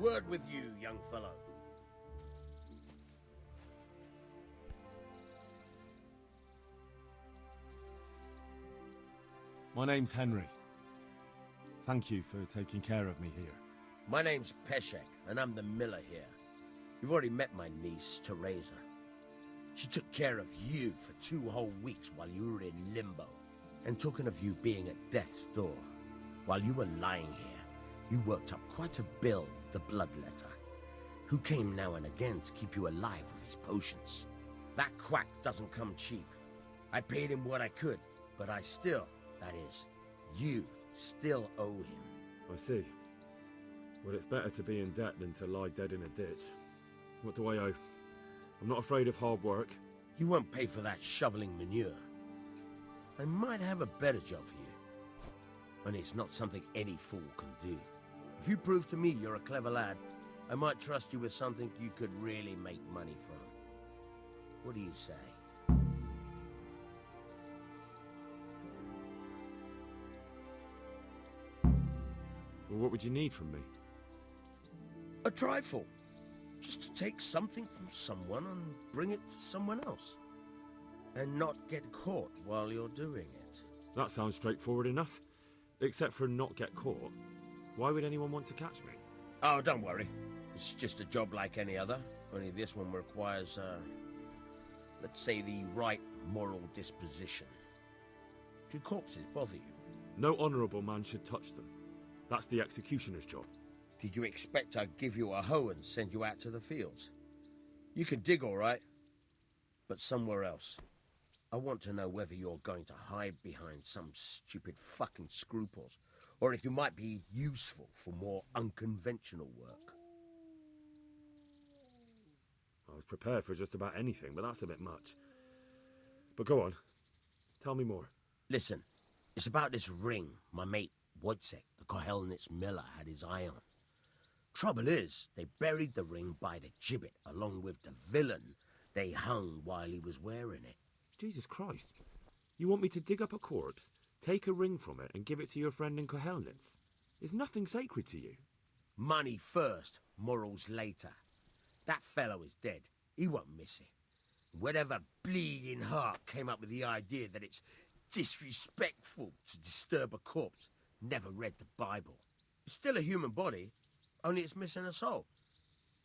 word with you, young fellow. My name's Henry. Thank you for taking care of me here. My name's Peshek, and I'm the miller here. You've already met my niece, Teresa. She took care of you for 2 whole weeks while you were in limbo. And talking of you being at death's door, while you were lying here, you worked up quite a bill with the bloodletter, who came now and again to keep you alive with his potions. That quack doesn't come cheap. I paid him what I could, but I still, that is, you still owe him. I see. Well, it's better to be in debt than to lie dead in a ditch. What do I owe? I'm not afraid of hard work. You won't pay for that shoveling manure. I might have a better job for you. And it's not something any fool can do. If you prove to me you're a clever lad, I might trust you with something you could really make money from. What do you say? Well, what would you need from me? A trifle. Just to take something from someone and bring it to someone else. And not get caught while you're doing it. That sounds straightforward enough. Except for not get caught. Why would anyone want to catch me? Oh, don't worry. It's just a job like any other. Only this one requires, let's say, the right moral disposition. Do corpses bother you? No honourable man should touch them. That's the executioner's job. Did you expect I'd give you a hoe and send you out to the fields? You can dig all right, but somewhere else. I want to know whether you're going to hide behind some stupid fucking scruples, or if you might be useful for more unconventional work. I was prepared for just about anything, but that's a bit much. But go on. Tell me more. Listen, it's about this ring my mate Wojciech, the Kohelnitz miller, had his eye on. Trouble is, they buried the ring by the gibbet along with the villain they hung while he was wearing it. Jesus Christ. You want me to dig up a corpse, take a ring from it, and give it to your friend in Kohelnitz? Is nothing sacred to you? Money first, morals later. That fellow is dead. He won't miss it. Whatever bleeding heart came up with the idea that it's disrespectful to disturb a corpse never read the Bible. It's still a human body, only it's missing a soul.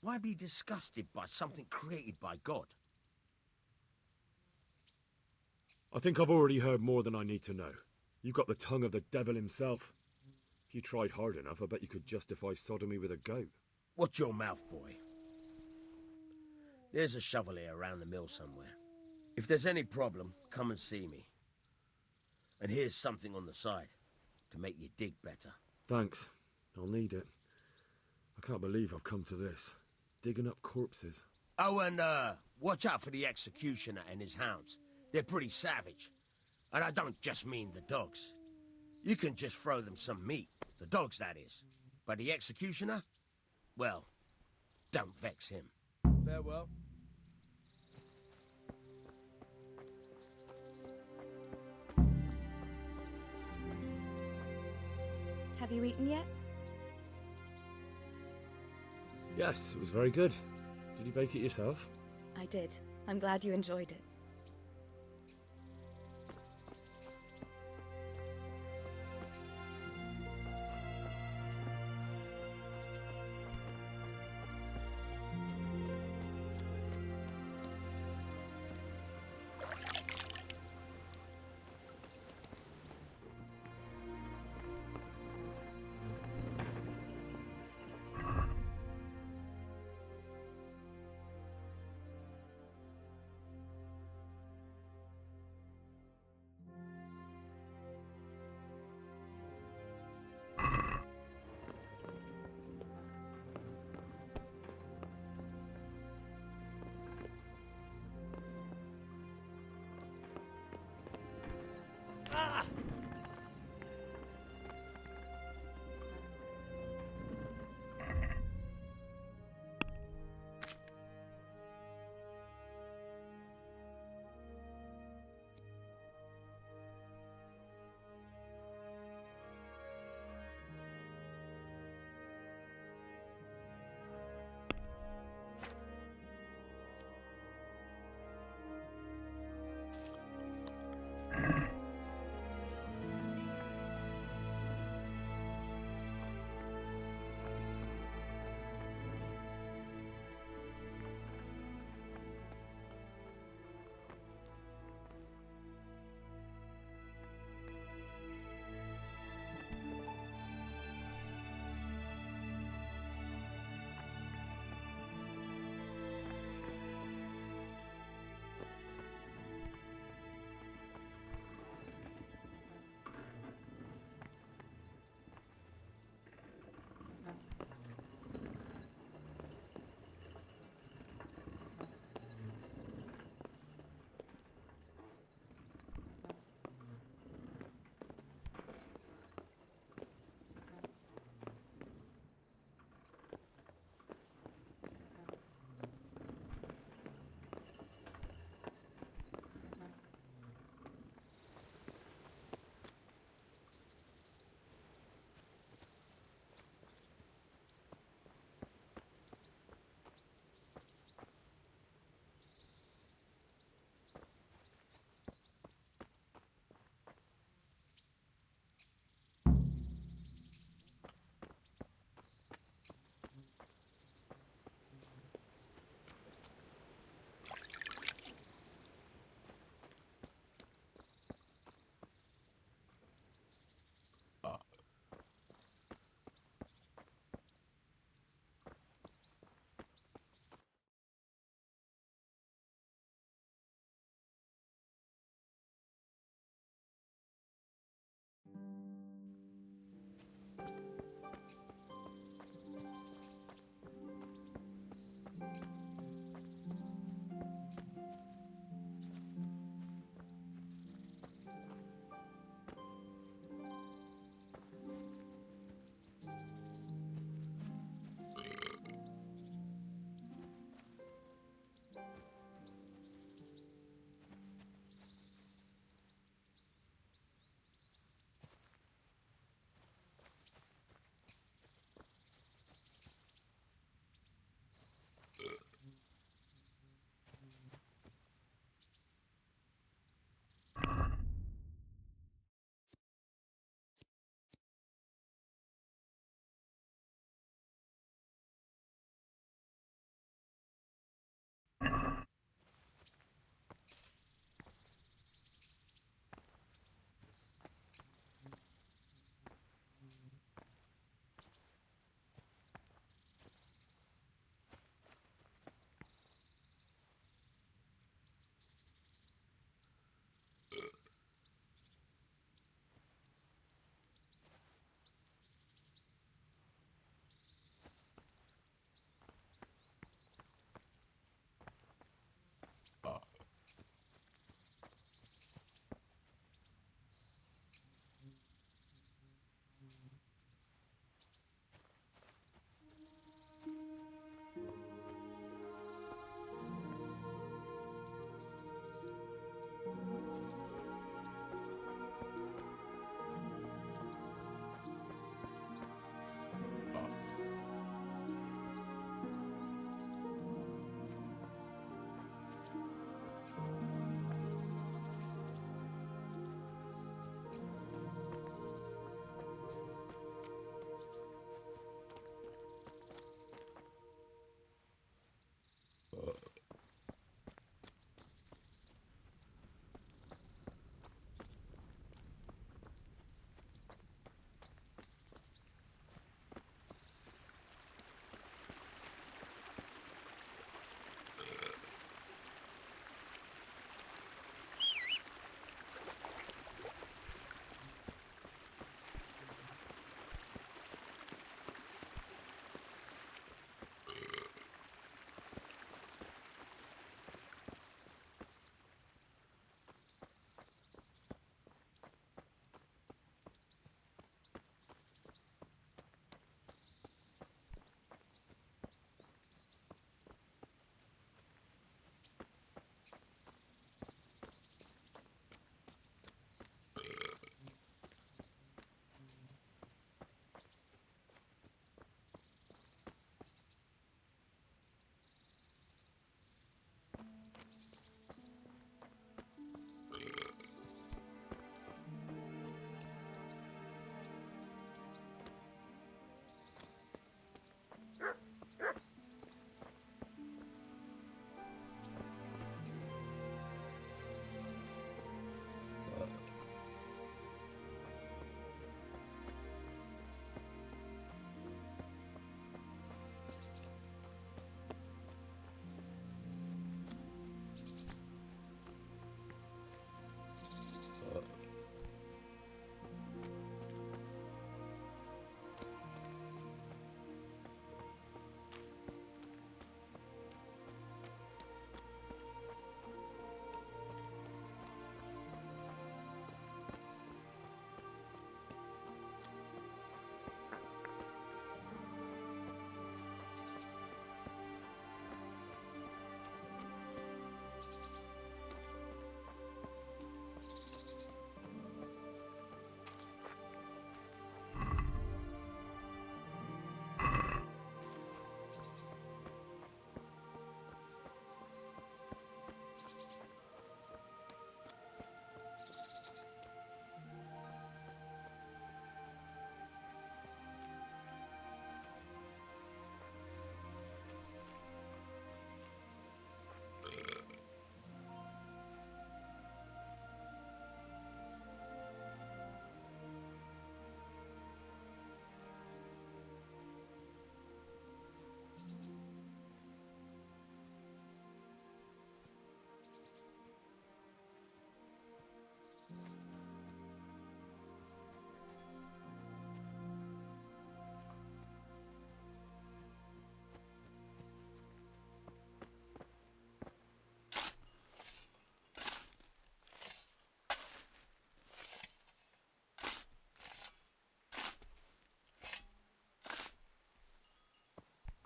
Why be disgusted by something created by God? I think I've already heard more than I need to know. You've got the tongue of the devil himself. If you tried hard enough, I bet you could justify sodomy with a goat. Watch your mouth, boy. There's a shovel here around the mill somewhere. If there's any problem, come and see me. And here's something on the side to make you dig better. Thanks. I'll need it. I can't believe I've come to this. Digging up corpses. Oh, and watch out for the executioner and his hounds. They're pretty savage. And I don't just mean the dogs. You can just throw them some meat. The dogs, that is. But the executioner? Well, don't vex him. Farewell. Have you eaten yet? Yes, it was very good. Did you bake it yourself? I did. I'm glad you enjoyed it.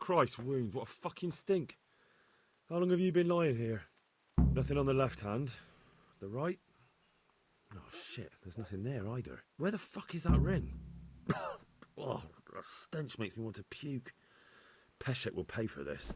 Christ, wounds, what a fucking stink. How long have you been lying here? Nothing on the left hand. The right? Oh shit, there's nothing there either. Where the fuck is that ring? Oh, the stench makes me want to puke. Peshek will pay for this.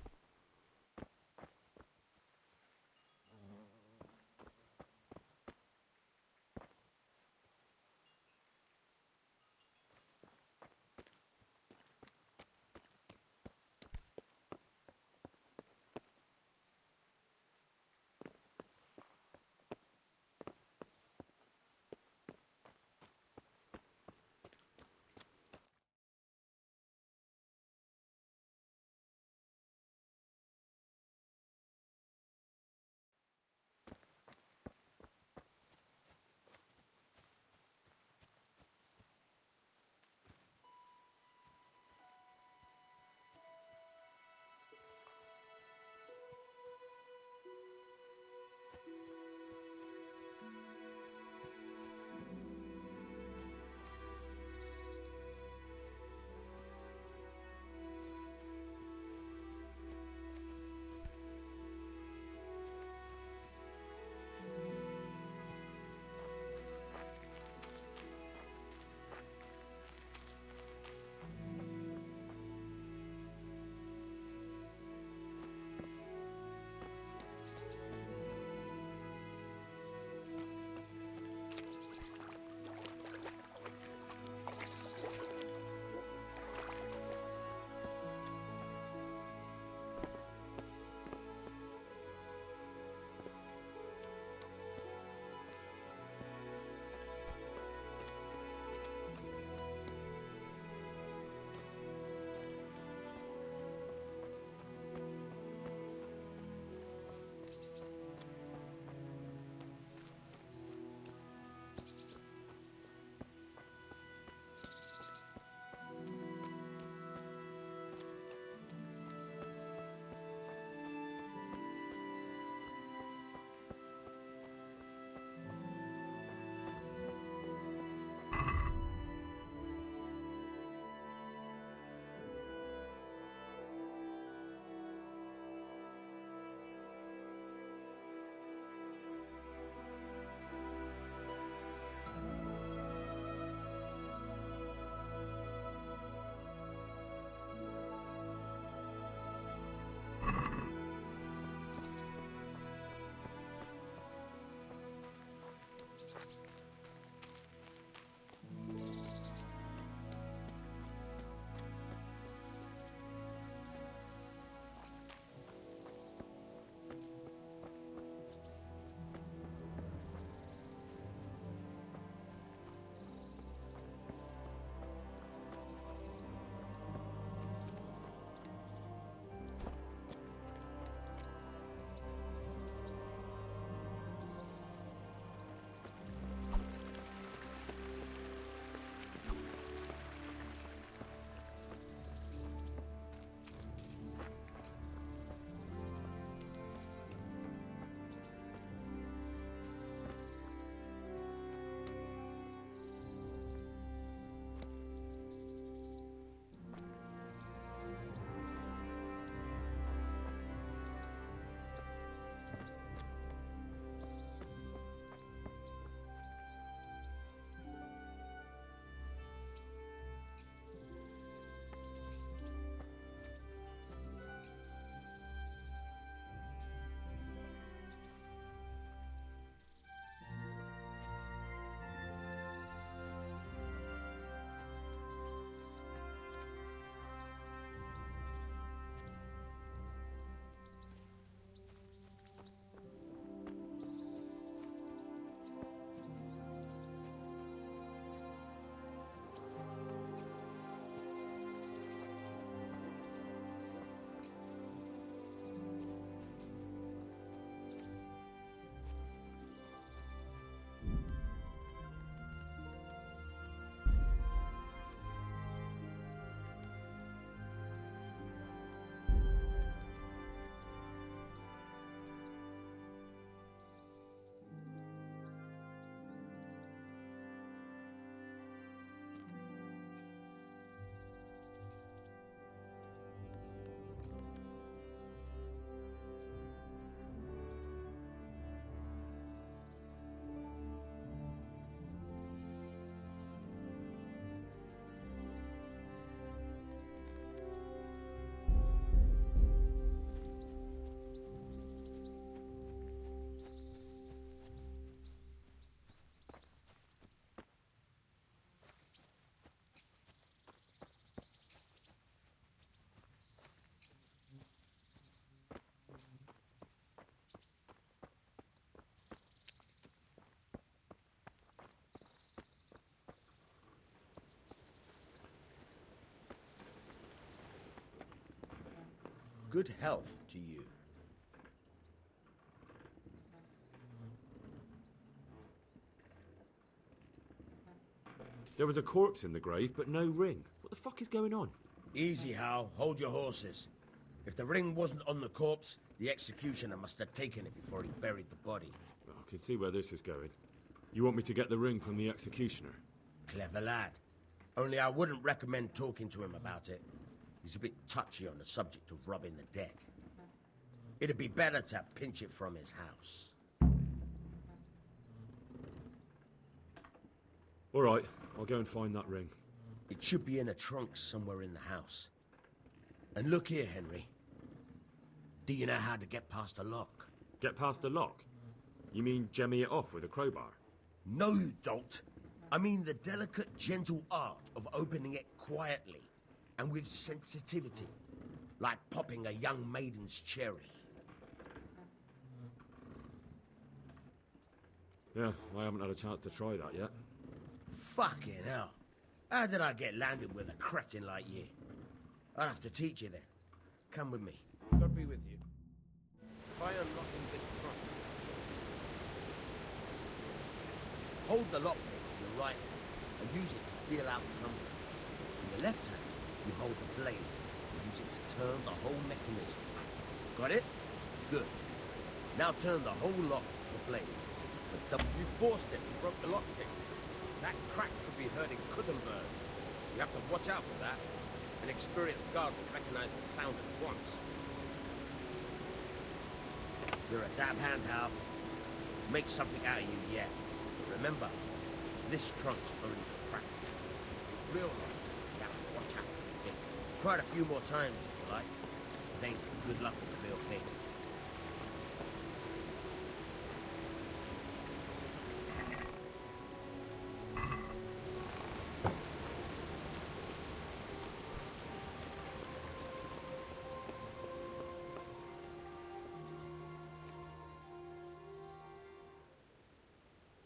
good health to you. There was a corpse in the grave, but no ring. What the fuck is going on? Easy, Hal. Hold your horses. If the ring wasn't on the corpse, the executioner must have taken it before he buried the body. I can see where this is going. You want me to get the ring from the executioner? Clever lad. Only I wouldn't recommend talking to him about it. He's a bit touchy on the subject of robbing the dead. It'd be better to pinch it from his house. All right, I'll go and find that ring. It should be in a trunk somewhere in the house. And look here, Henry. Do you know how to get past a lock? Get past the lock? You mean jemmy it off with a crowbar? No, you don't. I mean the delicate, gentle art of opening it quietly and with sensitivity, like popping a young maiden's cherry. Yeah, I haven't had a chance to try that yet. Fucking hell. How did I get landed with a cretin like you? I'll have to teach you then. Come with me. God be with you. Try unlocking this trunk. Hold the lockpick in your right hand and use it to feel out the tumbler. In your left hand, you hold the blade and use it to turn the whole mechanism. Got it? Good. Now turn the whole lock with the blade. But you forced it and broke the lockpick. That crack could be heard in Kuttenberg. You have to watch out for that. An experienced guard will recognize the sound at once. You're a damn hand, Hal. Make something out of you yet. Remember, this trunk's only for practice. Real life, you have to watch out for the thing. Try it a few more times if you like. Then good luck with the real thing.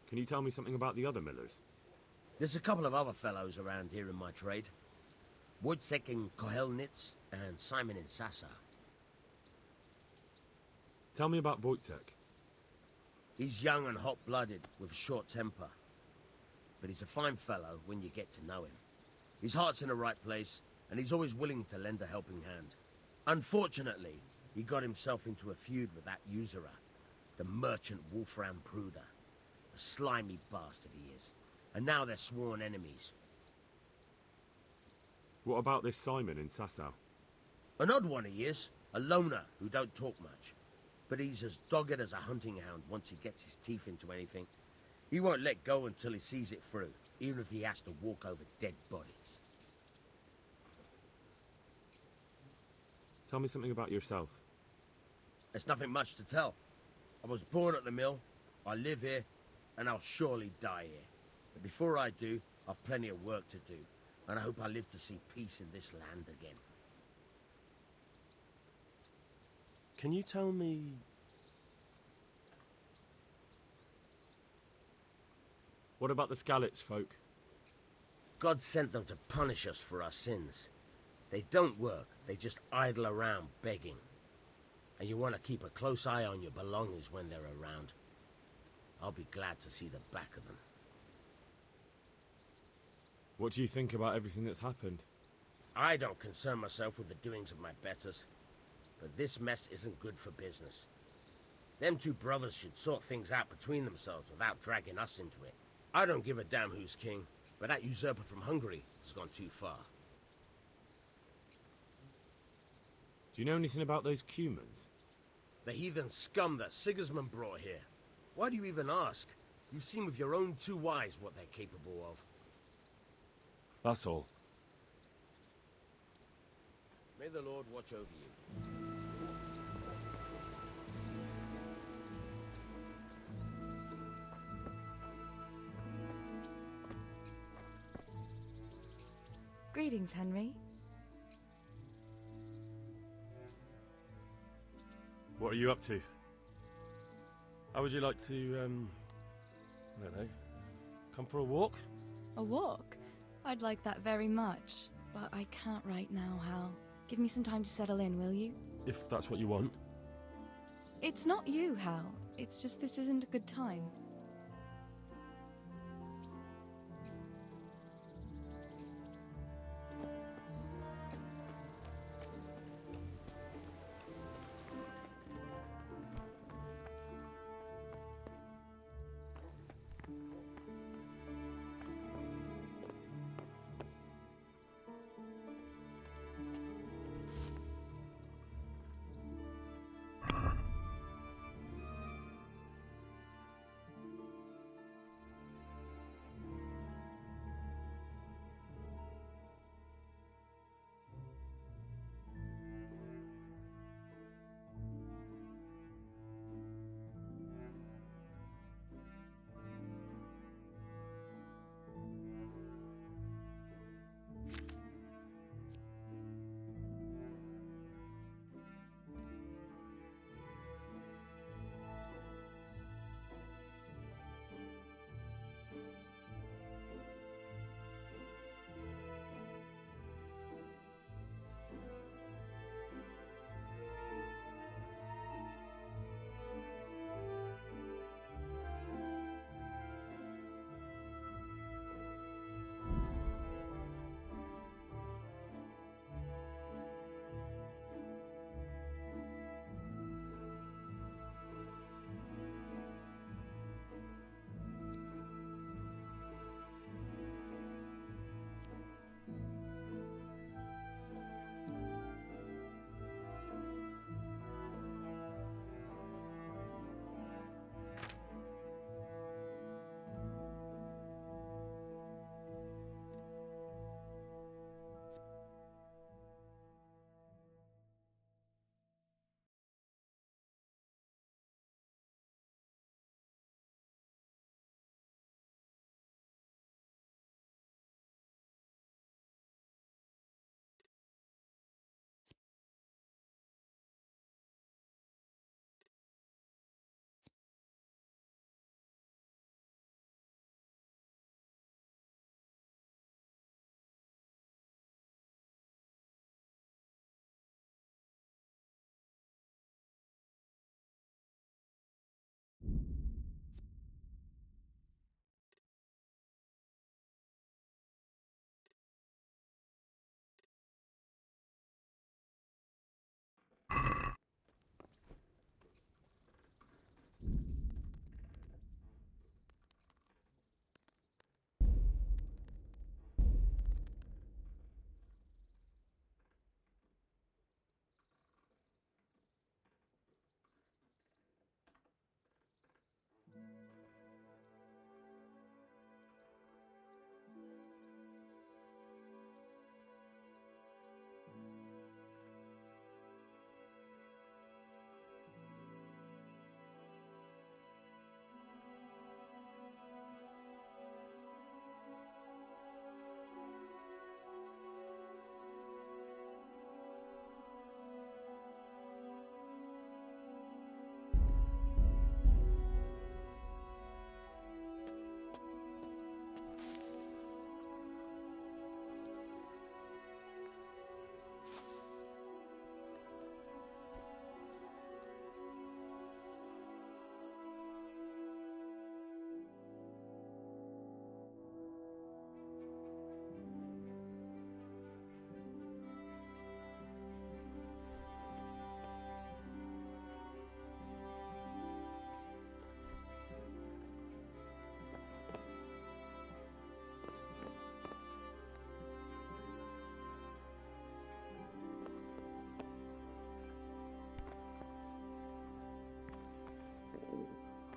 Can you tell me something about the other millers? There's a couple of other fellows around here in my trade. Wojciech in Kohelnitz and Simon in Sassa. Tell me about Wojciech. He's young and hot-blooded with a short temper. But he's a fine fellow when you get to know him. His heart's in the right place, and he's always willing to lend a helping hand. Unfortunately, he got himself into a feud with that usurer, the merchant Wolfram Pruder. A slimy bastard he is. And now they're sworn enemies. What about this Simon in Sasau? An odd one he is. A loner who don't talk much. But he's as dogged as a hunting hound once he gets his teeth into anything. He won't let go until he sees it through, even if he has to walk over dead bodies. Tell me something about yourself. There's nothing much to tell. I was born at the mill, I live here, and I'll surely die here. But before I do, I've plenty of work to do, and I hope I live to see peace in this land again. Can you tell me... What about the Skalitz folk? God sent them to punish us for our sins. They don't work, they just idle around begging. And you want to keep a close eye on your belongings when they're around. I'll be glad to see the back of them. What do you think about everything that's happened? I don't concern myself with the doings of my betters. But this mess isn't good for business. Them two brothers should sort things out between themselves without dragging us into it. I don't give a damn who's king, but that usurper from Hungary has gone too far. Do you know anything about those Cumans? The heathen scum that Sigismund brought here. Why do you even ask? You've seen with your own two eyes what they're capable of. That's all. May the Lord watch over you. Greetings, Henry. What are you up to? How would you like to, I don't know, come for a walk? A walk? I'd like that very much, but I can't right now, Hal. Give me some time to settle in, will you? If that's what you want. It's not you, Hal. It's just this isn't a good time.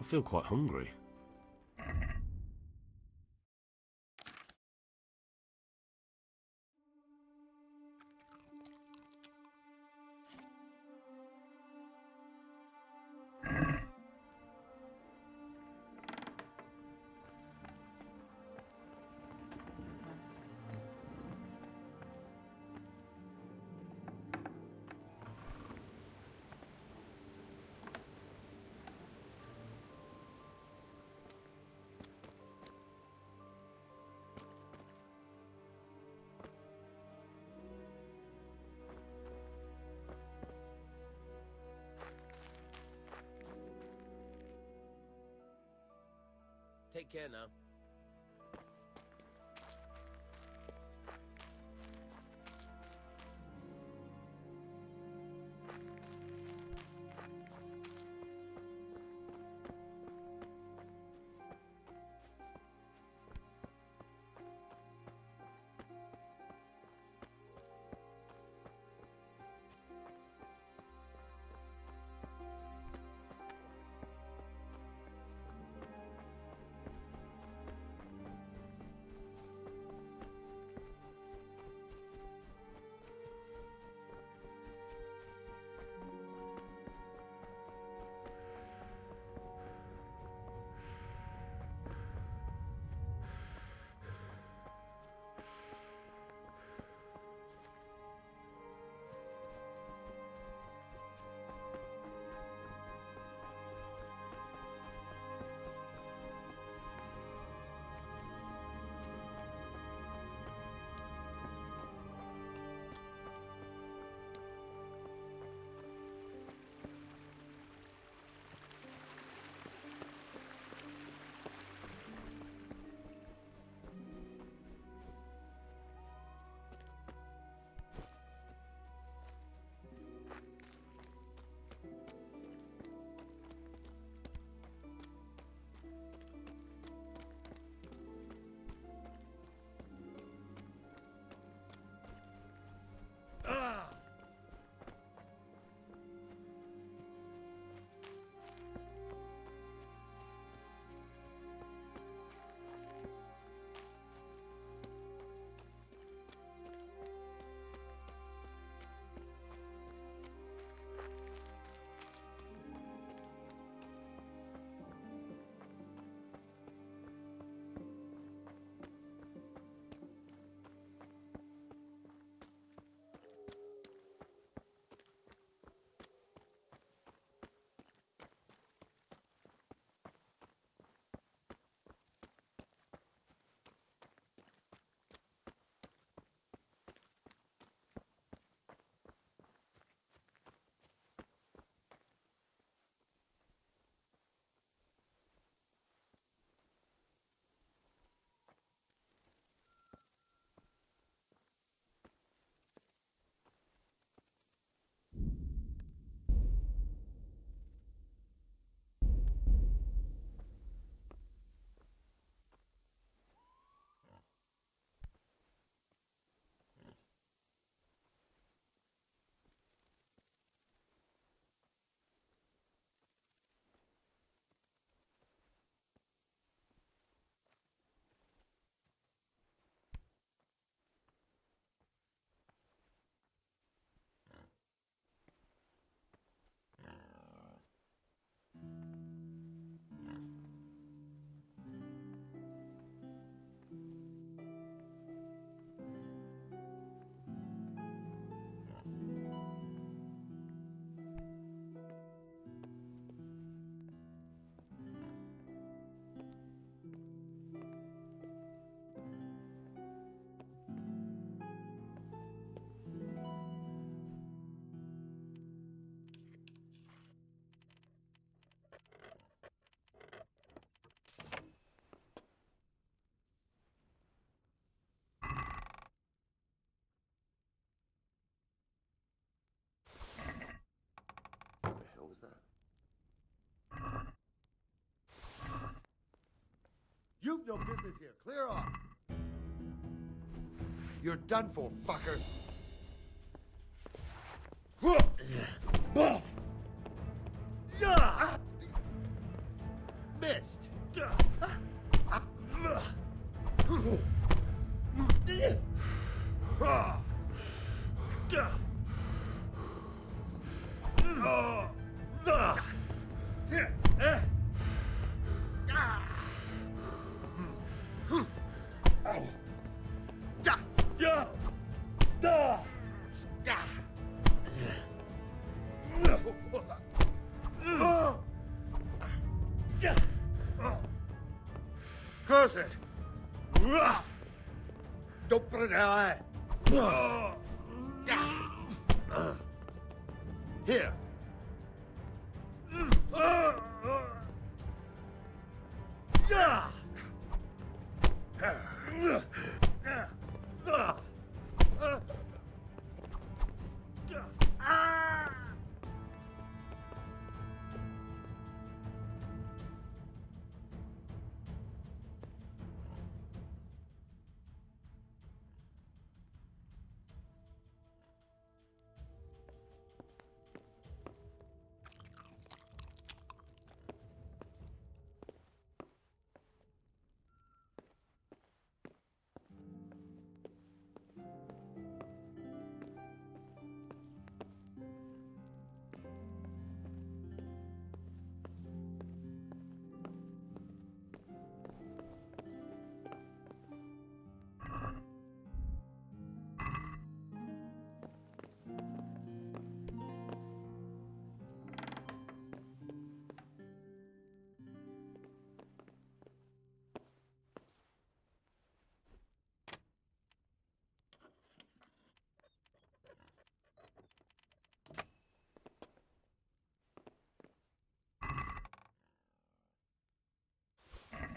I feel quite hungry. Take care now. You've no business here. Clear off. You're done for, fucker. Missed. Close it. Don't put it out. Here.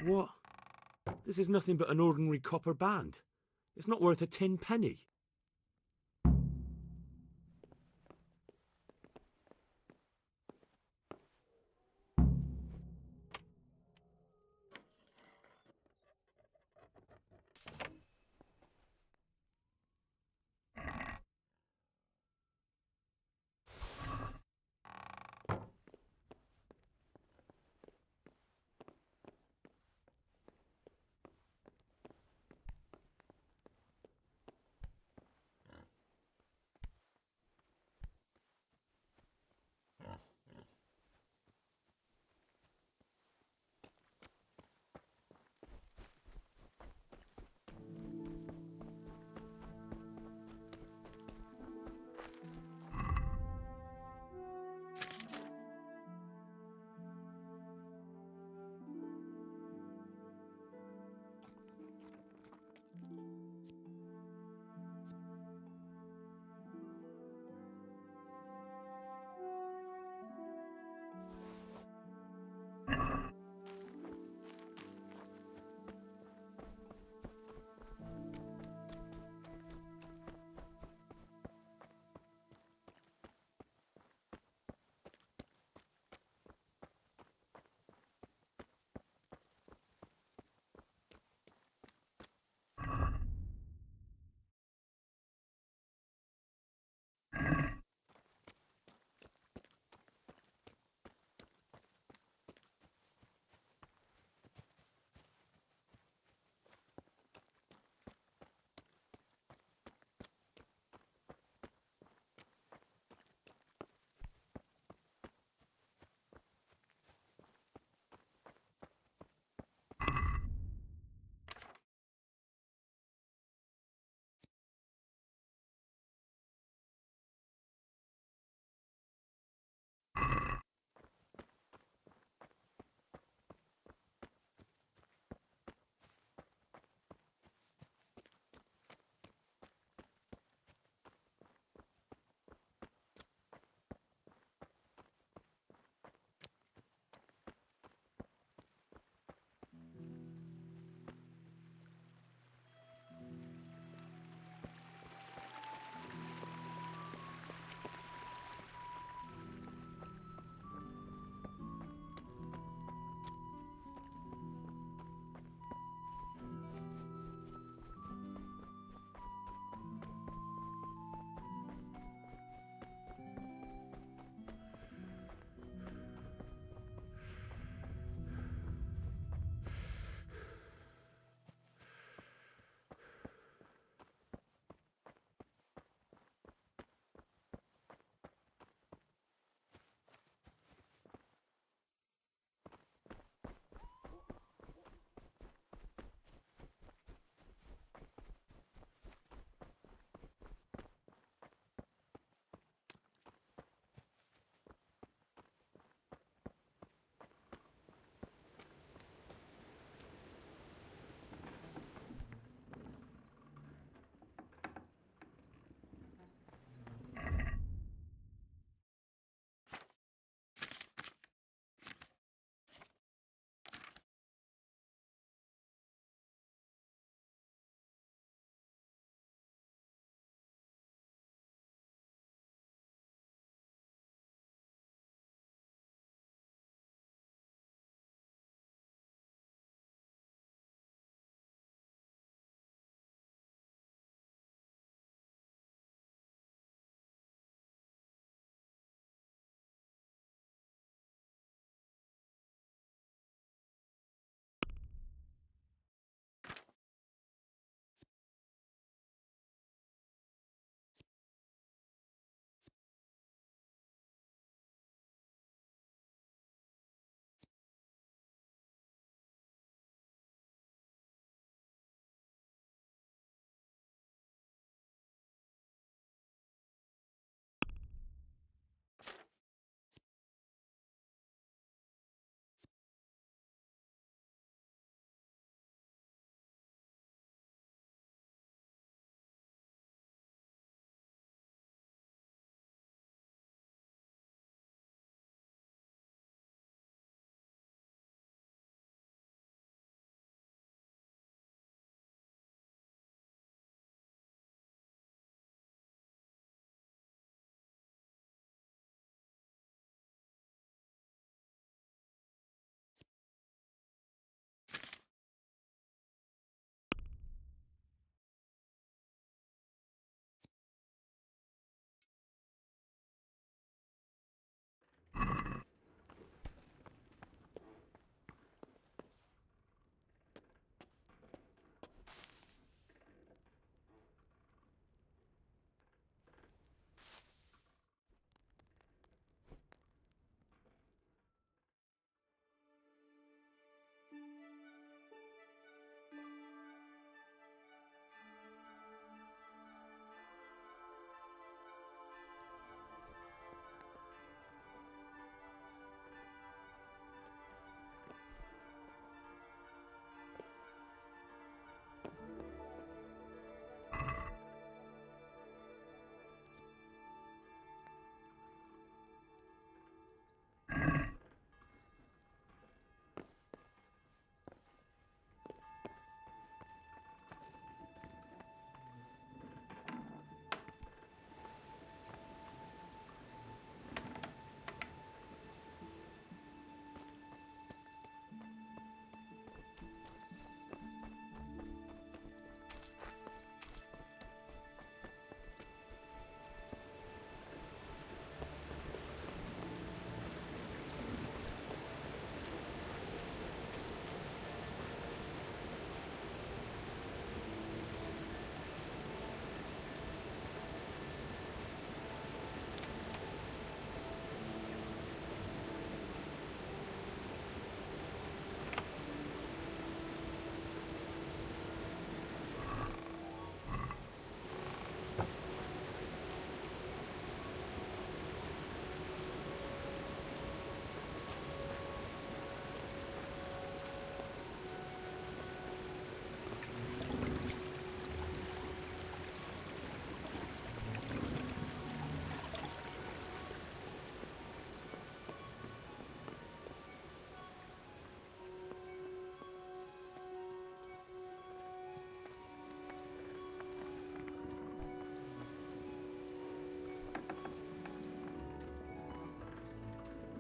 What? This is nothing but an ordinary copper band. It's not worth a 10 penny.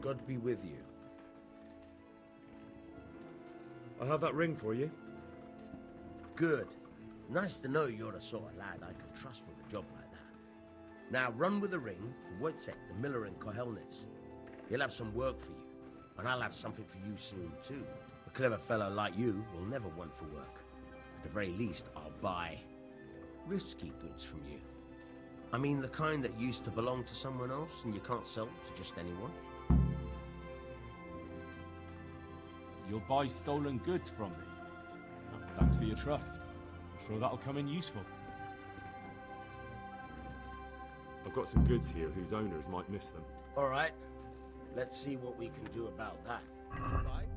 God be with you. I have that ring for you. Good. Nice to know you're the sort of lad I could trust with a job like that. Now run with the ring to Wojciech, the miller in Kohelnitz. He'll have some work for you, and I'll have something for you soon too. A clever fellow like you will never want for work. At the very least, I'll buy risky goods from you. I mean the kind that used to belong to someone else and you can't sell to just anyone. You'll buy stolen goods from me. Thanks for your trust. I'm sure that'll come in useful. I've got some goods here whose owners might miss them. All right, let's see what we can do about that. Right?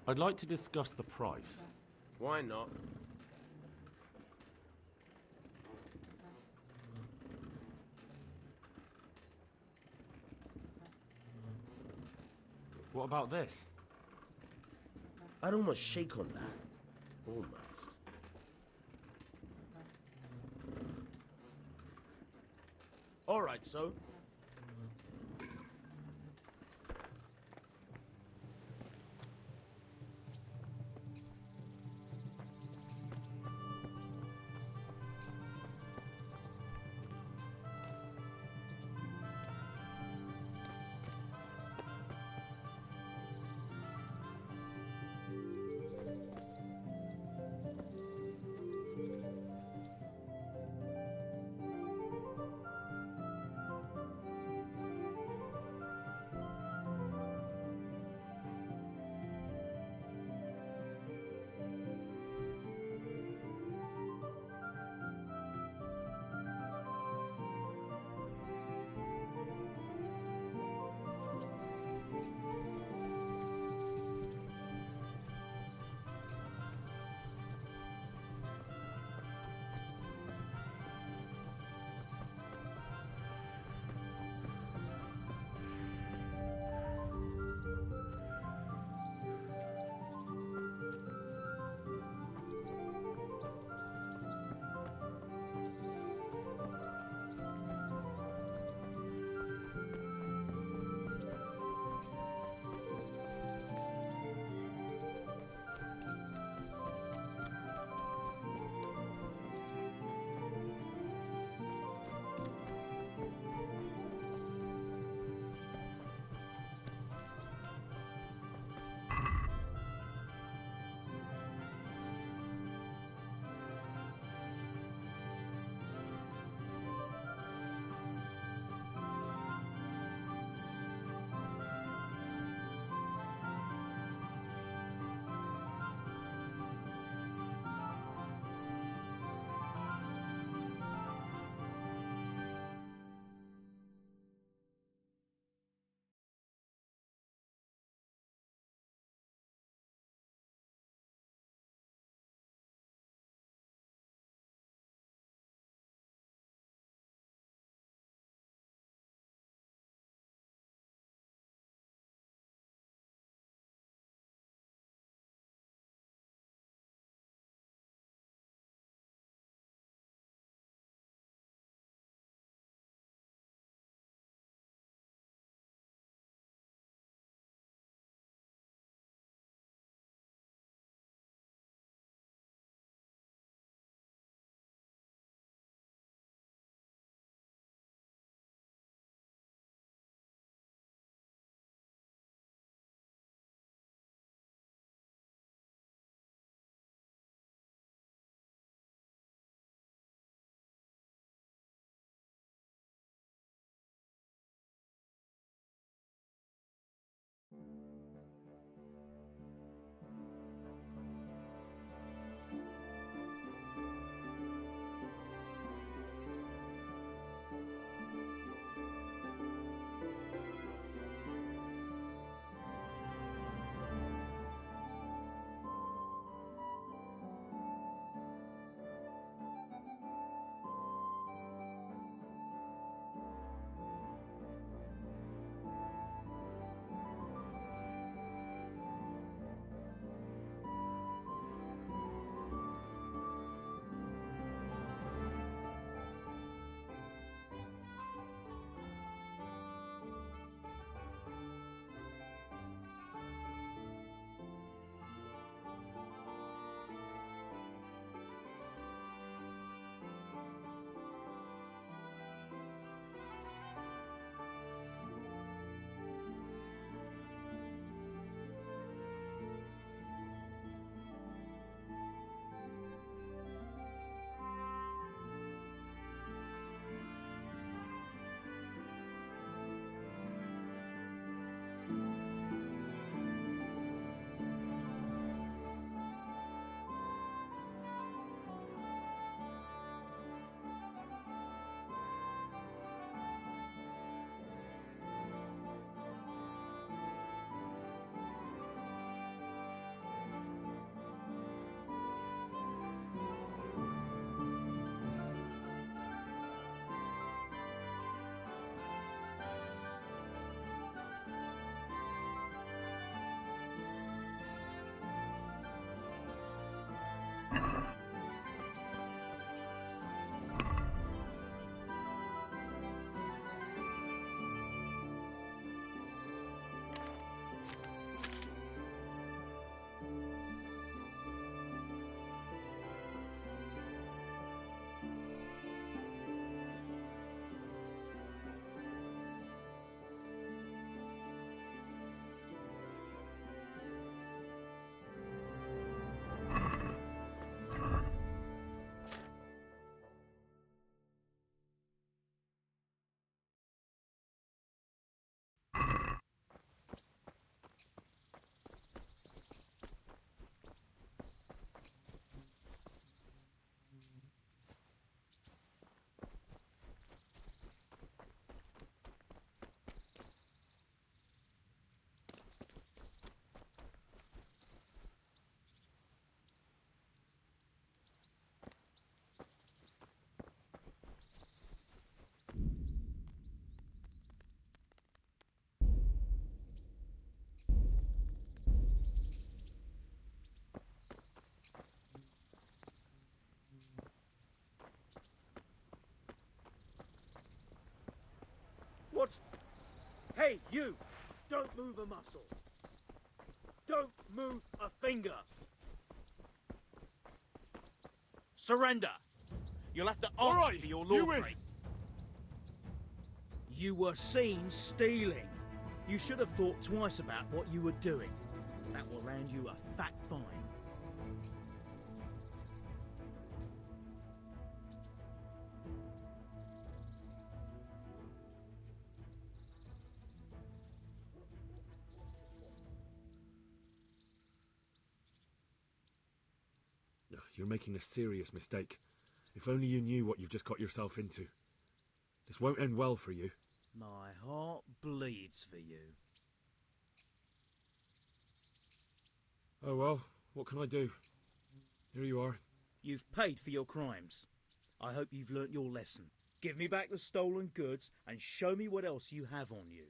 I'd like to discuss the price. Why not? What about this? I'd almost shake on that. Almost. All right, so. What's... Hey, you! Don't move a muscle. Don't move a finger. Surrender. You'll have to answer for your law break. You were seen stealing. You should have thought twice about what you were doing. That will land you a fat fine. You're making a serious mistake. If only you knew what you've just got yourself into. This won't end well for you. My heart bleeds for you. Oh well, what can I do? Here you are. You've paid for your crimes. I hope you've learnt your lesson. Give me back the stolen goods and show me what else you have on you.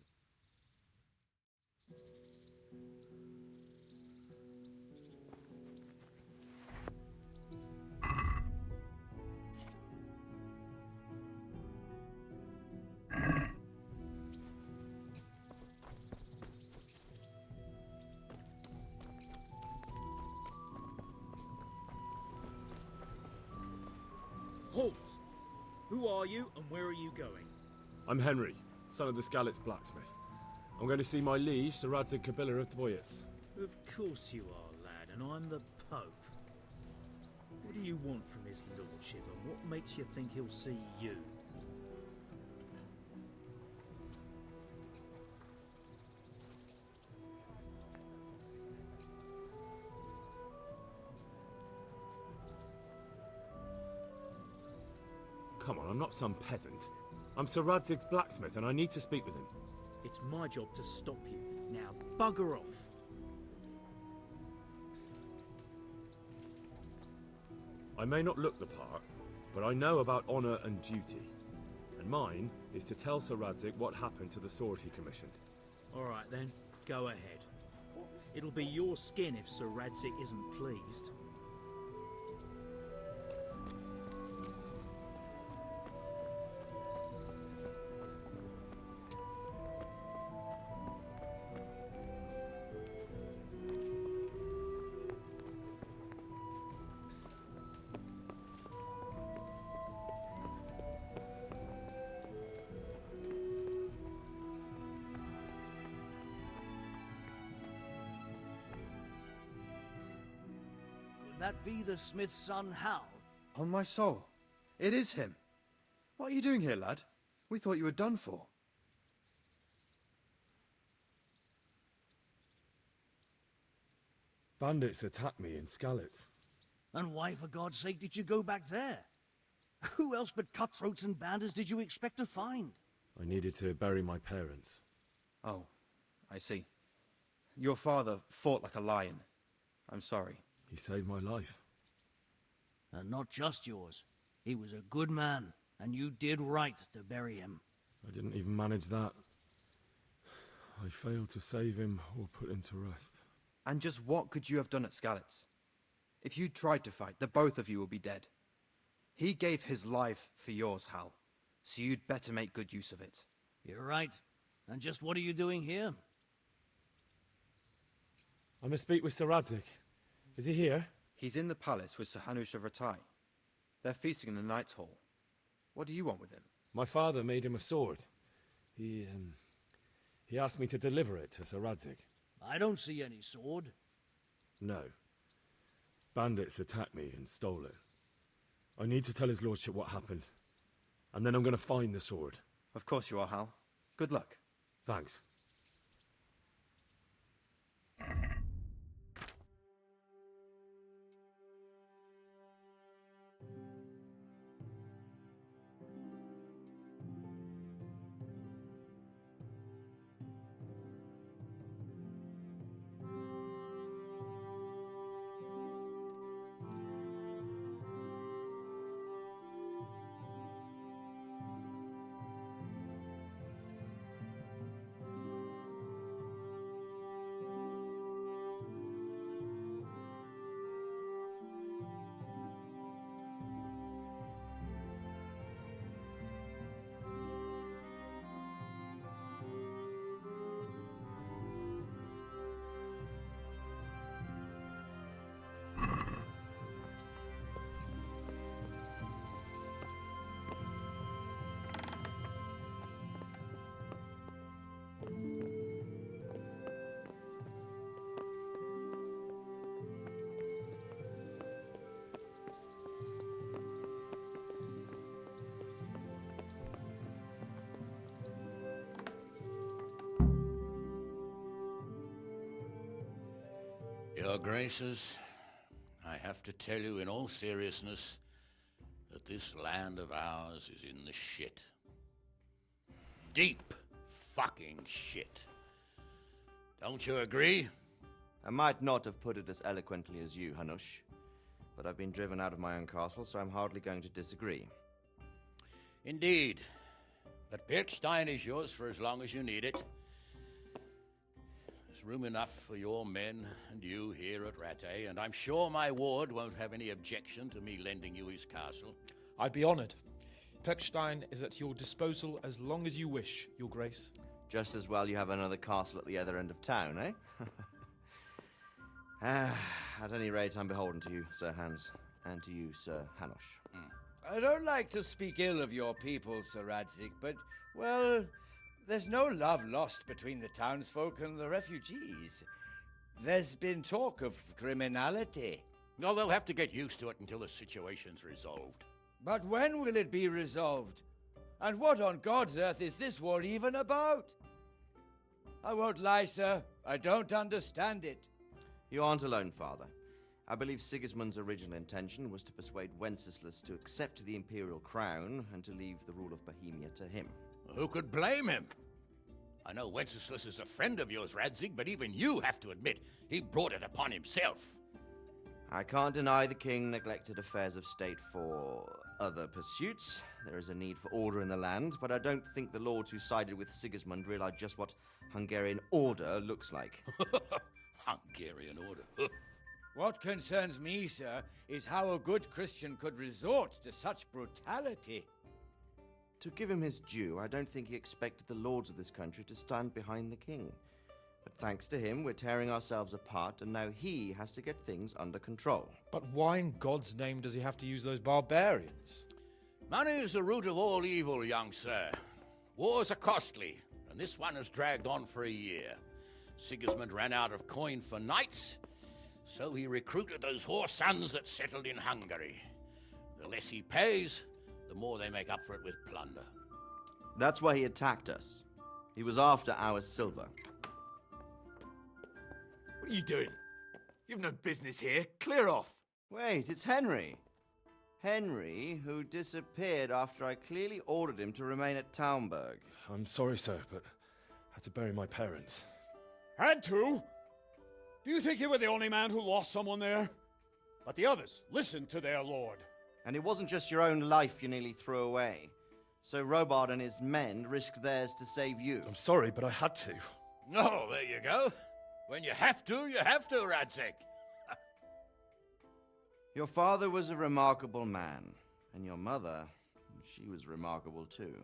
Halt! Who are you and where are you going? I'm Henry, son of the Skalitz blacksmith. I'm going to see my liege, Sir Radzig Kabila of Dvoyets. Of course you are, lad, and I'm the Pope. What do you want from his lordship, and what makes you think he'll see you? Come on, I'm not some peasant. I'm Sir Radzig's blacksmith and I need to speak with him. It's my job to stop you. Now bugger off. I may not look the part, but I know about honour and duty. And mine is to tell Sir Radzig what happened to the sword he commissioned. Alright then, go ahead. It'll be your skin if Sir Radzig isn't pleased. That be the smith's son, Hal? On my soul. It is him. What are you doing here, lad? We thought you were done for. Bandits attacked me in Skalitz. And why, for God's sake, did you go back there? Who else but cutthroats and bandits did you expect to find? I needed to bury my parents. Oh, I see. Your father fought like a lion. I'm sorry. He saved my life. And not just yours. He was a good man, and you did right to bury him. I didn't even manage that. I failed to save him or put him to rest. And just what could you have done at Skalitz? If you tried to fight, the both of you will be dead. He gave his life for yours, Hal. So you'd better make good use of it. You're right. And just what are you doing here? I must speak with Sir Radzig. Is he here? He's in the palace with Sir Hanush of Ratai. They're feasting in the Knight's Hall. What do you want with him? My father made him a sword. He asked me to deliver it to Sir Radzig. I don't see any sword. No. Bandits attacked me and stole it. I need to tell his lordship what happened. And then I'm going to find the sword. Of course you are, Hal. Good luck. Thanks. Your Graces, I have to tell you in all seriousness that this land of ours is in the shit. Deep fucking shit. Don't you agree? I might not have put it as eloquently as you, Hanush, but I've been driven out of my own castle, so I'm hardly going to disagree. Indeed. But Birkstein is yours for as long as you need it. There's room enough for your men and you here at Rattay, and I'm sure my ward won't have any objection to me lending you his castle. I'd be honored. Pirkstein is at your disposal as long as you wish, Your Grace. Just as well you have another castle at the other end of town, eh? At any rate, I'm beholden to you, Sir Hans, and to you, Sir Hanush. I don't like to speak ill of your people, Sir Radzig, but, well, there's no love lost between the townsfolk and the refugees. There's been talk of criminality. No, they'll have to get used to it until the situation's resolved. But when will it be resolved? And what on God's earth is this war even about? I won't lie, sir. I don't understand it. You aren't alone, Father. I believe Sigismund's original intention was to persuade Wenceslas to accept the imperial crown and to leave the rule of Bohemia to him. Who could blame him? I know Wenceslas is a friend of yours, Radzig, but even you have to admit he brought it upon himself. I can't deny the king neglected affairs of state for other pursuits. There is a need for order in the land, but I don't think the lords who sided with Sigismund realized just what Hungarian order looks like. Hungarian order? What concerns me, sir, is how a good Christian could resort to such brutality. To give him his due, I don't think he expected the lords of this country to stand behind the king. But thanks to him, we're tearing ourselves apart, and now he has to get things under control. But why in God's name does he have to use those barbarians? Money is the root of all evil, young sir. Wars are costly, and this one has dragged on for a year. Sigismund ran out of coin for knights, so he recruited those whore sons that settled in Hungary. The less he pays, the more they make up for it with plunder. That's why he attacked us. He was after our silver. What are you doing? You've no business here. Clear off. Wait, it's Henry. Henry, who disappeared after I clearly ordered him to remain at Taumberg. I'm sorry, sir, but I had to bury my parents. Had to? Do you think you were the only man who lost someone there? But the others listened to their lord. And it wasn't just your own life you nearly threw away. So Robard and his men risked theirs to save you. I'm sorry, but I had to. Oh, there you go. When you have to, Radzig. Your father was a remarkable man, and your mother, she was remarkable too.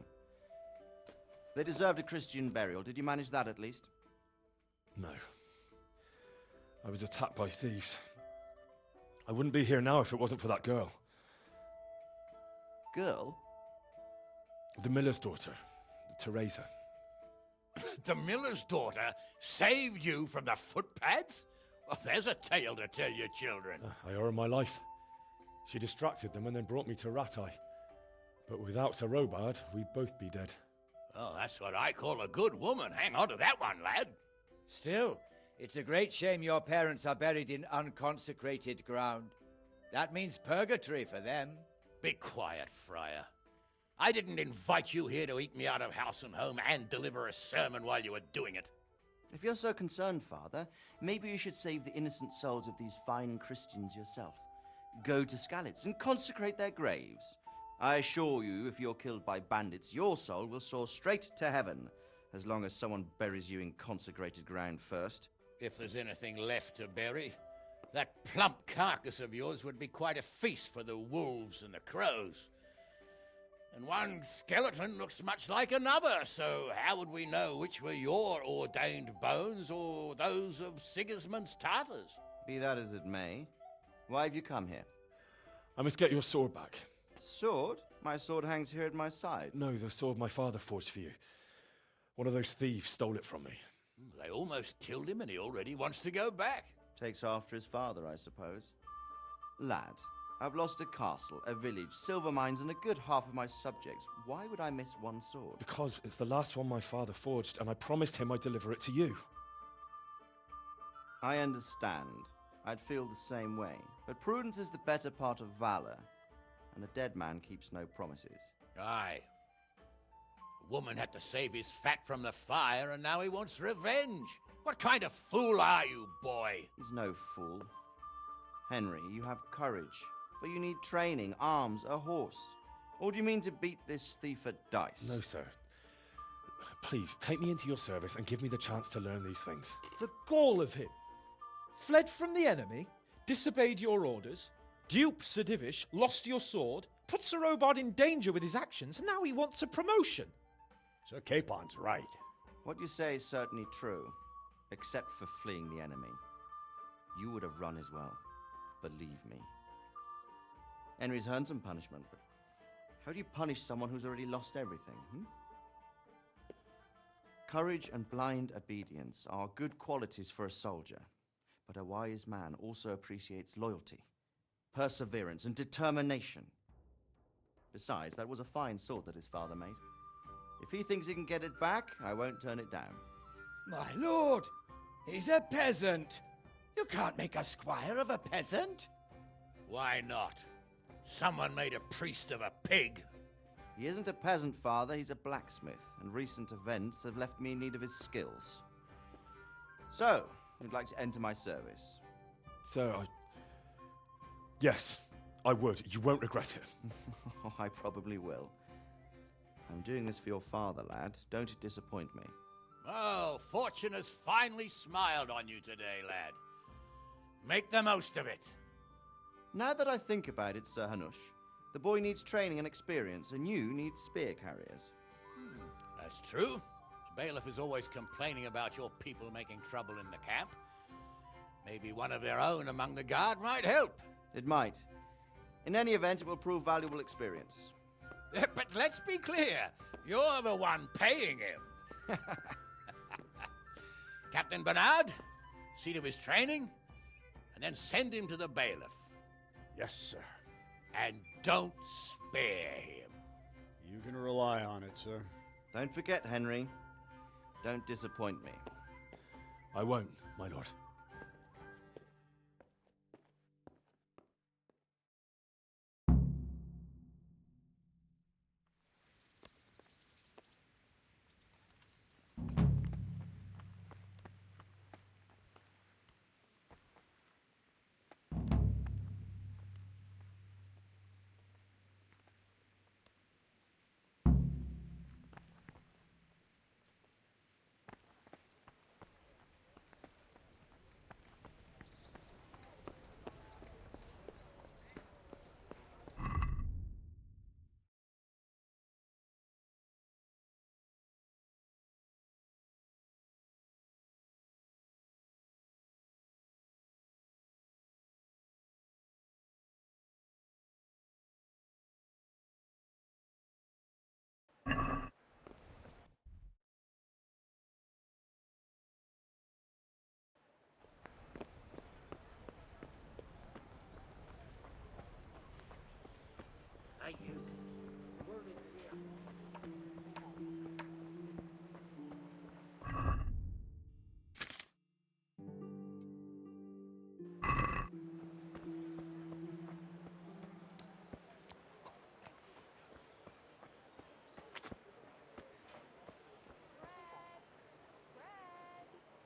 They deserved a Christian burial. Did you manage that at least? No. I was attacked by thieves. I wouldn't be here now if it wasn't for that girl. Girl? The miller's daughter, Teresa. The miller's daughter saved you from the footpads? Well, there's a tale to tell your children. I owe her my life. She distracted them and then brought me to Rattay. But without Sir Robard, we'd both be dead. Oh, that's what I call a good woman. Hang on to that one, lad. Still, it's a great shame your parents are buried in unconsecrated ground. That means purgatory for them. Be quiet, Friar. I didn't invite you here to eat me out of house and home and deliver a sermon while you were doing it. If you're so concerned, Father, maybe you should save the innocent souls of these fine Christians yourself. Go to Skalitz and consecrate their graves. I assure you, if you're killed by bandits, your soul will soar straight to heaven, as long as someone buries you in consecrated ground first. If there's anything left to bury, that plump carcass of yours would be quite a feast for the wolves and the crows. And one skeleton looks much like another, so how would we know which were your ordained bones or those of Sigismund's Tartars? Be that as it may, why have you come here? I must get your sword back. Sword? My sword hangs here at my side. No, the sword my father forged for you. One of those thieves stole it from me. They almost killed him and he already wants to go back. Takes after his father, I suppose. Lad, I've lost a castle, a village, silver mines, and a good half of my subjects. Why would I miss one sword? Because it's the last one my father forged, and I promised him I'd deliver it to you. I understand. I'd feel the same way. But prudence is the better part of valor, and a dead man keeps no promises. Aye. The woman had to save his fat from the fire, and now he wants revenge. What kind of fool are you, boy? He's no fool. Henry, you have courage, but you need training, arms, a horse. Or do you mean to beat this thief at dice? No, sir. Please, take me into your service and give me the chance to learn these things. The gall of him. Fled from the enemy, disobeyed your orders, duped Sir Divish, lost your sword, put Sir Robard in danger with his actions, and now he wants a promotion. Sir Capon's right. What you say is certainly true, except for fleeing the enemy. You would have run as well, believe me. Henry's earned some punishment, but how do you punish someone who's already lost everything, Courage and blind obedience are good qualities for a soldier, but a wise man also appreciates loyalty, perseverance, and determination. Besides, that was a fine sword that his father made. If he thinks he can get it back, I won't turn it down. My lord, he's a peasant. You can't make a squire of a peasant. Why not? Someone made a priest of a pig. He isn't a peasant, father, he's a blacksmith, and recent events have left me in need of his skills. So, you'd like to enter my service? Sir, Yes, I would. You won't regret it. I probably will. I'm doing this for your father, lad. Don't it disappoint me. Oh, fortune has finally smiled on you today, lad. Make the most of it. Now that I think about it, Sir Hanush, the boy needs training and experience, and you need spear carriers. That's true. The bailiff is always complaining about your people making trouble in the camp. Maybe one of their own among the guard might help. It might. In any event, it will prove valuable experience. But let's be clear, you're the one paying him. Captain Bernard, see to his training, and then send him to the bailiff. Yes, sir. And don't spare him. You can rely on it, sir. Don't forget, Henry. Don't disappoint me. I won't, my lord.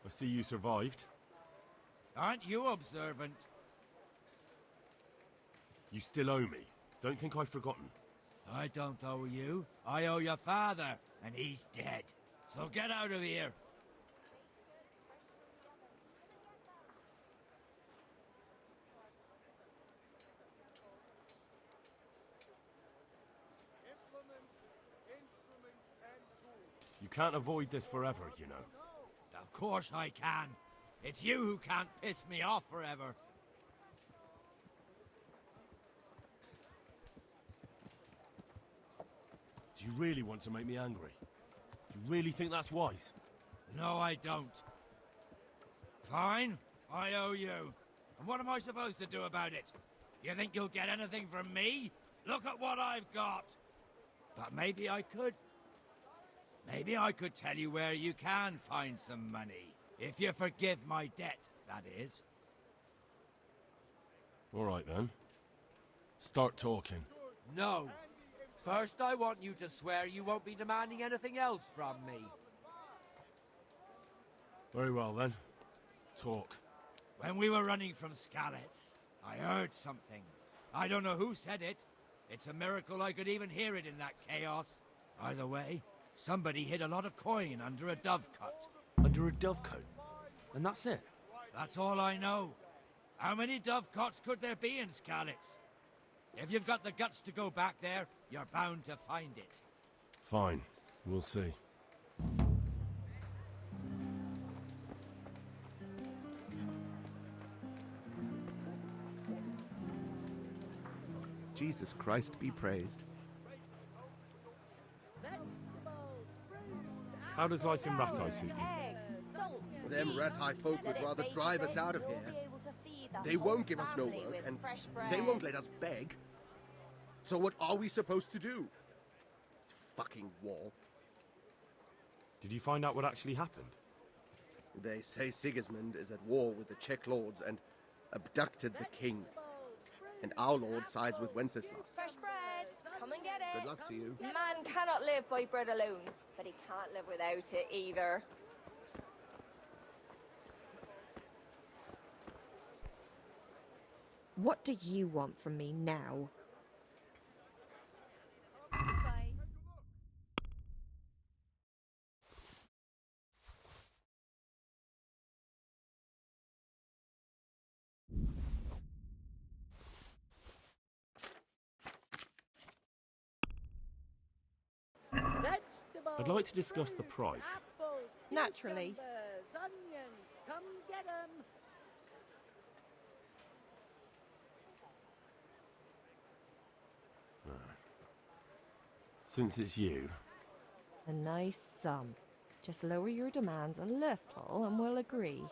I see you survived. Aren't you observant? You still owe me. Don't think I've forgotten. I don't owe you. I owe your father, and he's dead. So get out of here. You can't avoid this forever, you know. Of course I can. It's you who can't piss me off forever. Do you really want to make me angry? Do you really think that's wise? No, I don't. Fine, I owe you. And what am I supposed to do about it? You think you'll get anything from me? Look at what I've got. But maybe I could. Maybe I could tell you where you can find some money. If you forgive my debt, that is. All right then. Start talking. No. First, I want you to swear you won't be demanding anything else from me. Very well then. Talk. When we were running from Skalitz, I heard something. I don't know who said it. It's a miracle I could even hear it in that chaos. Either way, somebody hid a lot of coin under a dovecote. Under a dovecote? And that's it? That's all I know. How many dovecotes could there be in Skalitz? If you've got the guts to go back there, you're bound to find it. Fine. We'll see. Jesus Christ be praised. How does life in Rattay suit you? Them Rattay folk would rather drive us out of here. They won't give us no work, and they won't let us beg. So what are we supposed to do? Fucking war. Did you find out what actually happened? They say Sigismund is at war with the Czech lords and abducted the king. And our lord sides with Wenceslas. Fresh bread! Come and get it! Good luck to you. Man cannot live by bread alone, but he can't live without it either. What do you want from me now? I'd like to discuss the price. Naturally. Onions, come get 'em. Since it's you, A nice sum. Just lower your demands a little and we'll agree.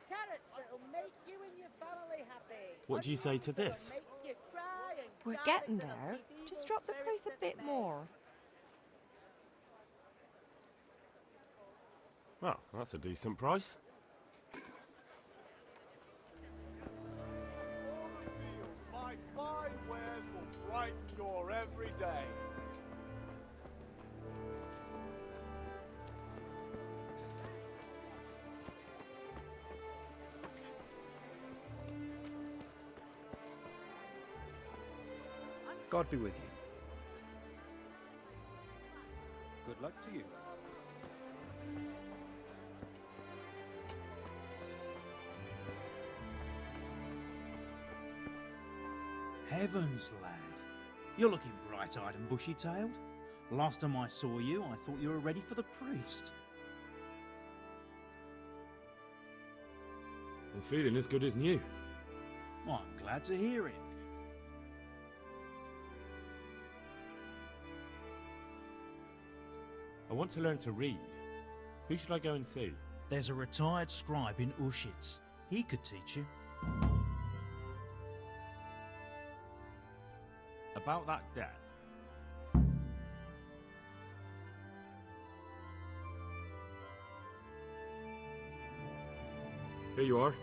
Carrots that'll make you and your family happy. What do you say to this? Make you cry and We're cry getting till there. the Just drop the price a bit more. Well, that's a decent price. My fine wares will brighten your every day. God be with you. Good luck to you. Heavens, lad. You're looking bright-eyed and bushy-tailed. Last time I saw you, I thought you were ready for the priest. I'm feeling as good as new. Well, I'm glad to hear it. I want to learn to read. Who should I go and see? There's a retired scribe in Ushitz. He could teach you. About that debt. Here you are.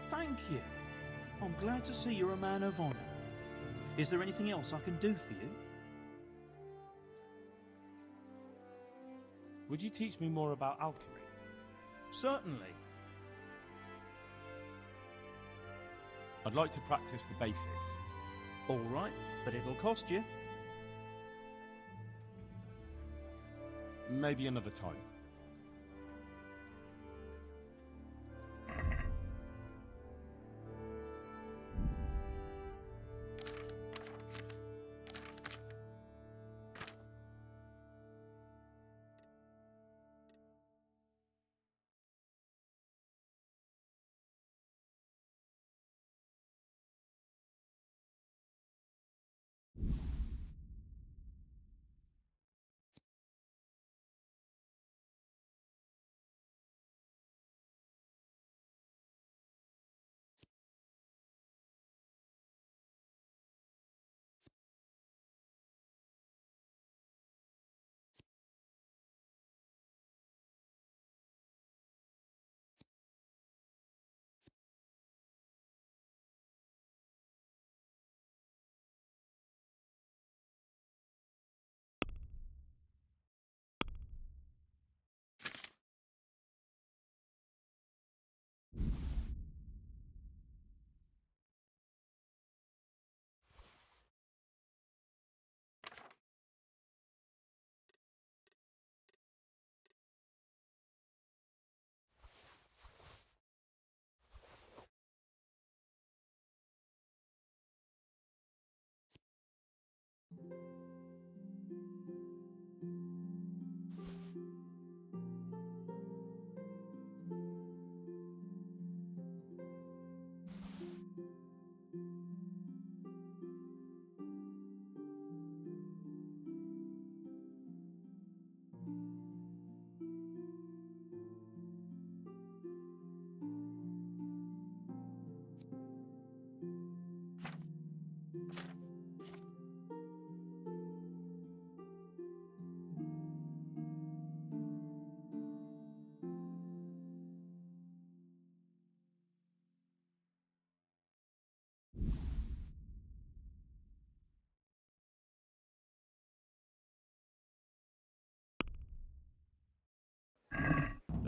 Thank you. I'm glad to see you're a man of honour. Is there anything else I can do for you? Would you teach me more about alchemy? Certainly. I'd like to practice the basics. All right, but it'll cost you. Maybe another time.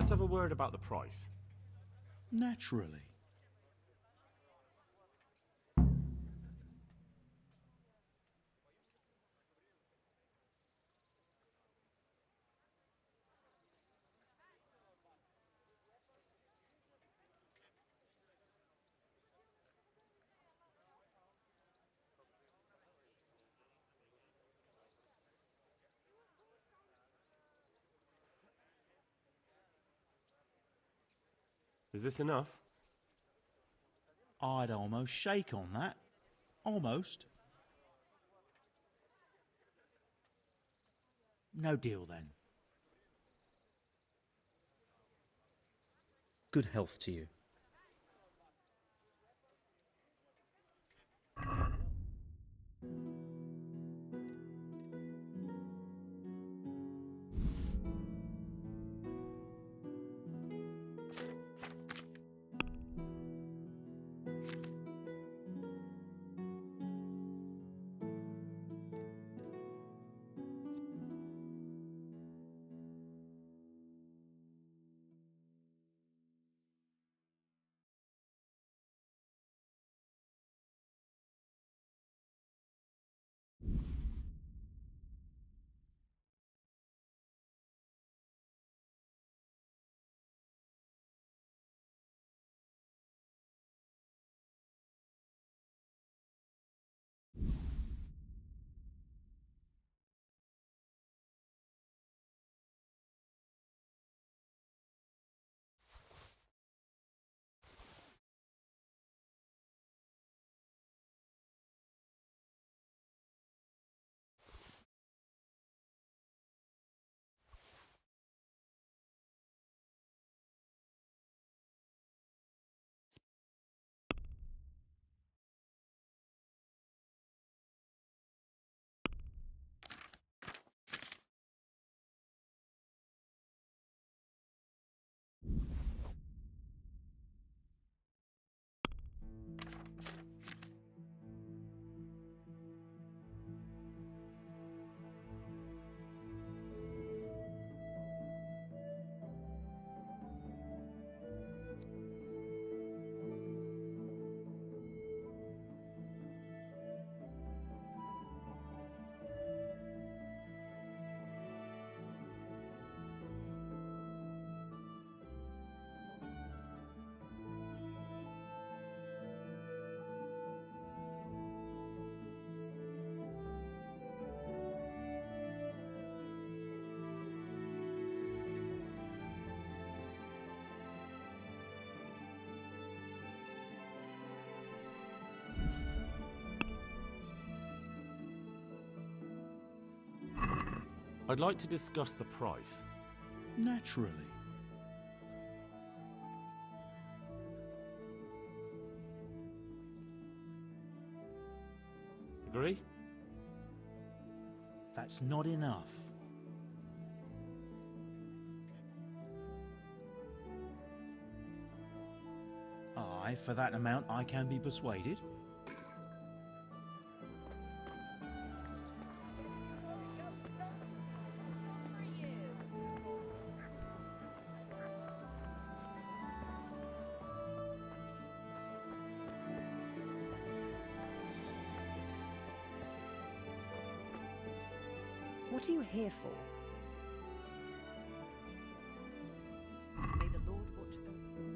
Let's have a word about the price. Naturally. Is this enough? I'd almost shake on that. Almost. No deal then. Good health to you. I'd like to discuss the price. Naturally. Agree? That's not enough. Aye, for that amount I can be persuaded. What are you here for? May the Lord watch over you.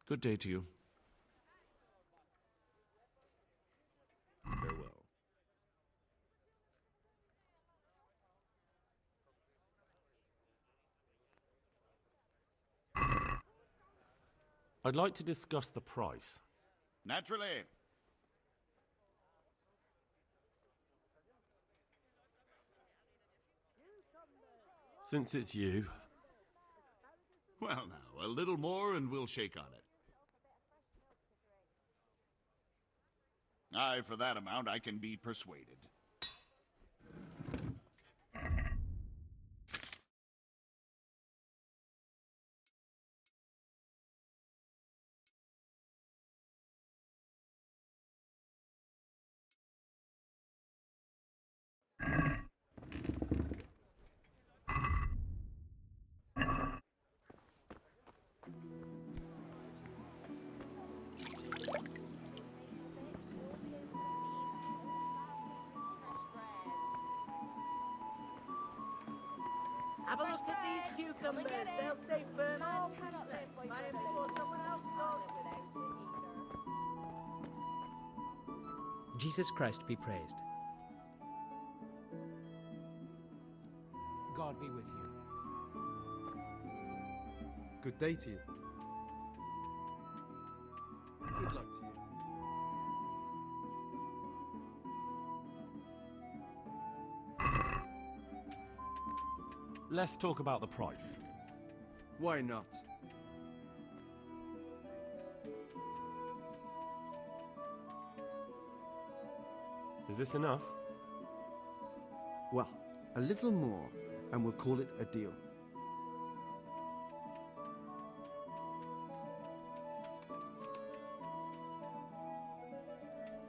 Good day to you. Farewell. I'd like to discuss the price. Naturally. Since it's you. Well, now, a little more and we'll shake on it. Aye, for that amount I can be persuaded. Have a look at these cucumbers. They'll stay firm all winter. Buy them before someone else does. Jesus Christ be praised. God be with you. Good day to you. Good luck to you. Let's talk about the price. Why not? Is this enough? Well, a little more, and we'll call it a deal.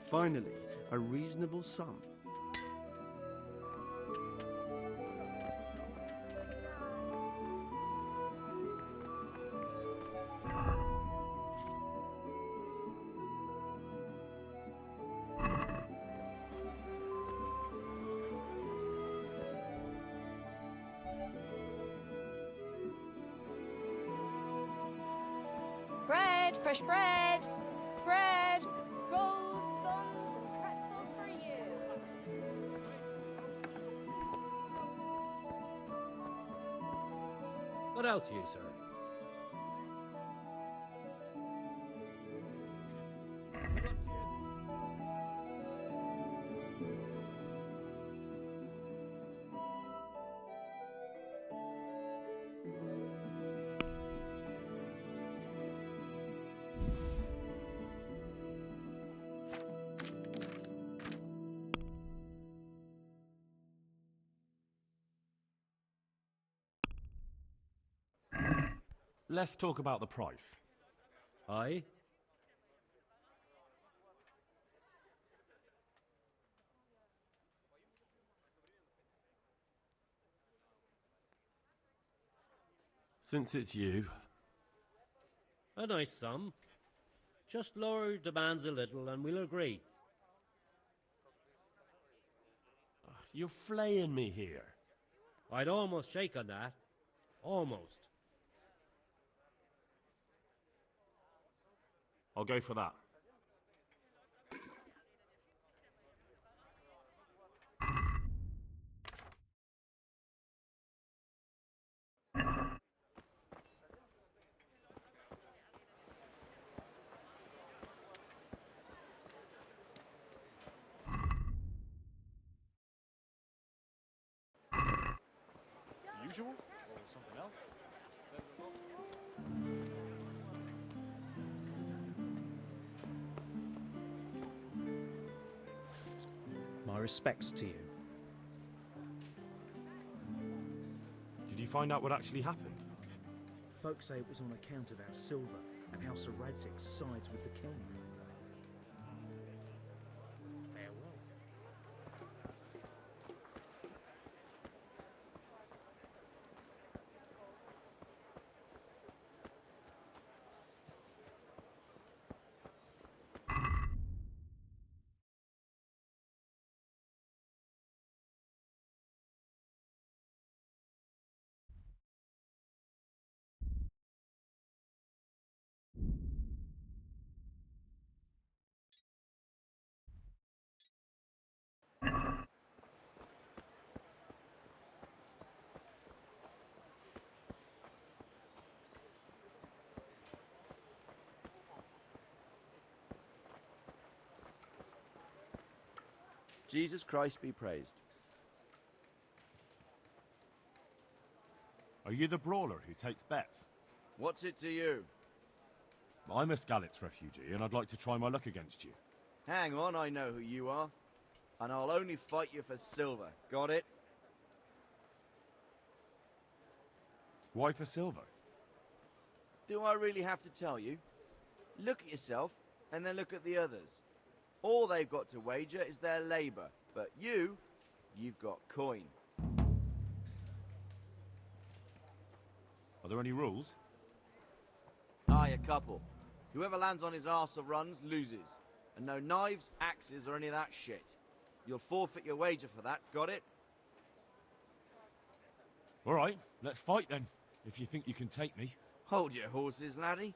Finally, a reasonable sum. Bread, fresh bread, bread, rolls, buns, and pretzels for you. What else you, sir? Let's talk about the price. Aye? Since it's you, A nice sum. Just lower your demands a little and we'll agree. you're flaying me here. I'd almost shake on that. Almost. I'll go for that. Usual or something else? My respects to you. Did you find out what actually happened? Folks say it was on account of our silver and how Sir Radzig sides with the king. Farewell. Jesus Christ be praised. Are you the brawler who takes bets? What's it to you? I'm a Skalitz refugee, and I'd like to try my luck against you. Hang on, I know who you are. And I'll only fight you for silver. Got it? Why for silver? Do I really have to tell you? Look at yourself, and then look at the others. All they've got to wager is their labour. But you've got coin. Are there any rules? Aye, a couple. Whoever lands on his arse or runs loses. And no knives, axes, or any of that shit. You'll forfeit your wager for that, got it? All right, let's fight then, if you think you can take me. Hold your horses, laddie.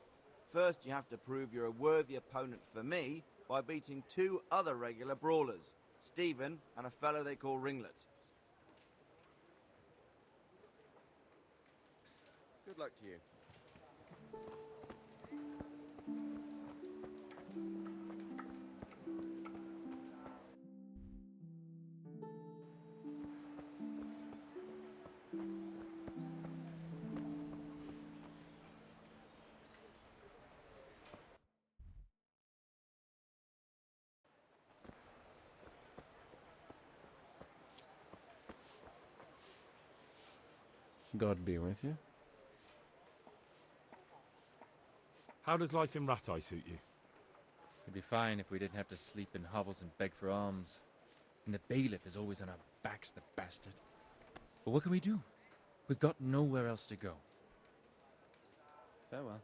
First, you have to prove you're a worthy opponent for me by beating 2 other regular brawlers, Stephen and a fellow they call Ringlet. Good luck to you. God be with you. How does life in Rattay suit you? It'd be fine if we didn't have to sleep in hovels and beg for alms. And the bailiff is always on our backs, the bastard. But what can we do? We've got nowhere else to go. Farewell.